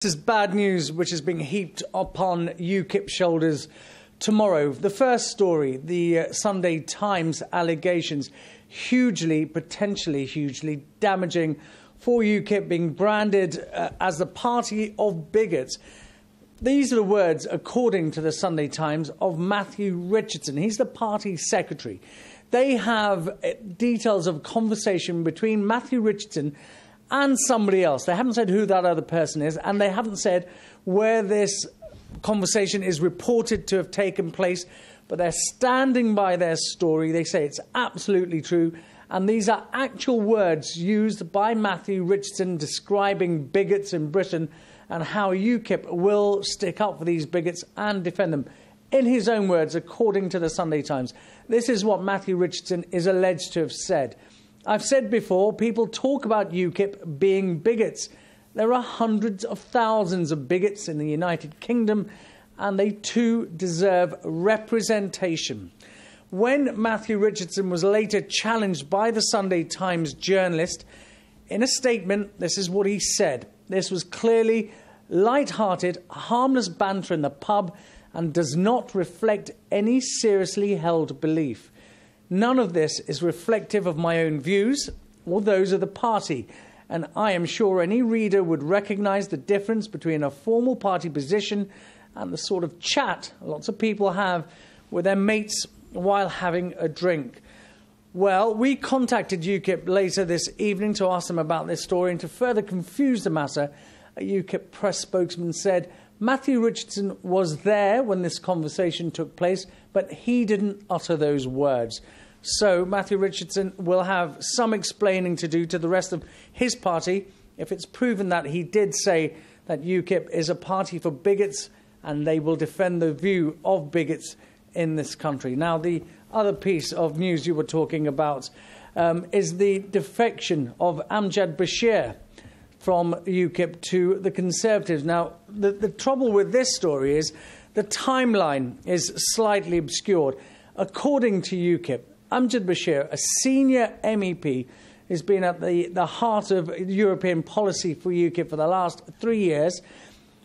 This is bad news which is being heaped upon UKIP shoulders tomorrow. The first story, the Sunday Times allegations, potentially hugely damaging for UKIP, being branded as the party of bigots. These are the words, according to the Sunday Times, of Matthew Richardson. He's the party secretary. They have details of conversation between Matthew Richardson and somebody else. They haven't said who that other person is, and they haven't said where this conversation is reported to have taken place, but they're standing by their story. They say it's absolutely true, and these are actual words used by Matthew Richardson describing bigots in Britain and how UKIP will stick up for these bigots and defend them. In his own words, according to the Sunday Times, this is what Matthew Richardson is alleged to have said. I've said before, people talk about UKIP being bigots. There are hundreds of thousands of bigots in the United Kingdom, and they too deserve representation. When Matthew Richardson was later challenged by the Sunday Times journalist, in a statement, this is what he said. This was clearly light-hearted, harmless banter in the pub and does not reflect any seriously held belief. None of this is reflective of my own views or those of the party, and I am sure any reader would recognise the difference between a formal party position and the sort of chat lots of people have with their mates while having a drink. Well, we contacted UKIP later this evening to ask them about this story, and to further confuse the matter, a UKIP press spokesman said Matthew Richardson was there when this conversation took place, but he didn't utter those words. So Matthew Richardson will have some explaining to do to the rest of his party if it's proven that he did say that UKIP is a party for bigots and they will defend the view of bigots in this country. Now, the other piece of news you were talking about is the defection of Amjad Bashir from UKIP to the Conservatives. Now, the trouble with this story is the timeline is slightly obscured. According to UKIP, Amjad Bashir, a senior MEP, has been at the heart of European policy for UKIP for the last 3 years,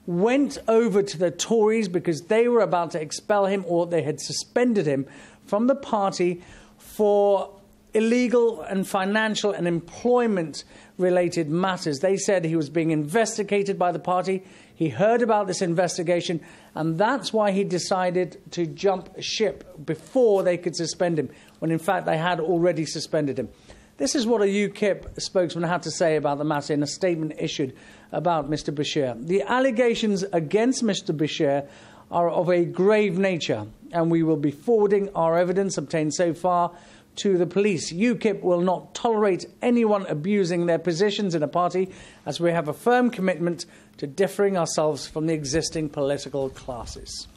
went over to the Tories because they were about to expel him, or they had suspended him from the party for illegal and financial and employment-related matters. They said he was being investigated by the party. He heard about this investigation, and that's why he decided to jump ship before they could suspend him, when in fact they had already suspended him. This is what a UKIP spokesman had to say about the matter in a statement issued about Mr. Bashir. The allegations against Mr. Bashir are of a grave nature, and we will be forwarding our evidence obtained so far to the police. UKIP will not tolerate anyone abusing their positions in a party, as we have a firm commitment to differing ourselves from the existing political classes.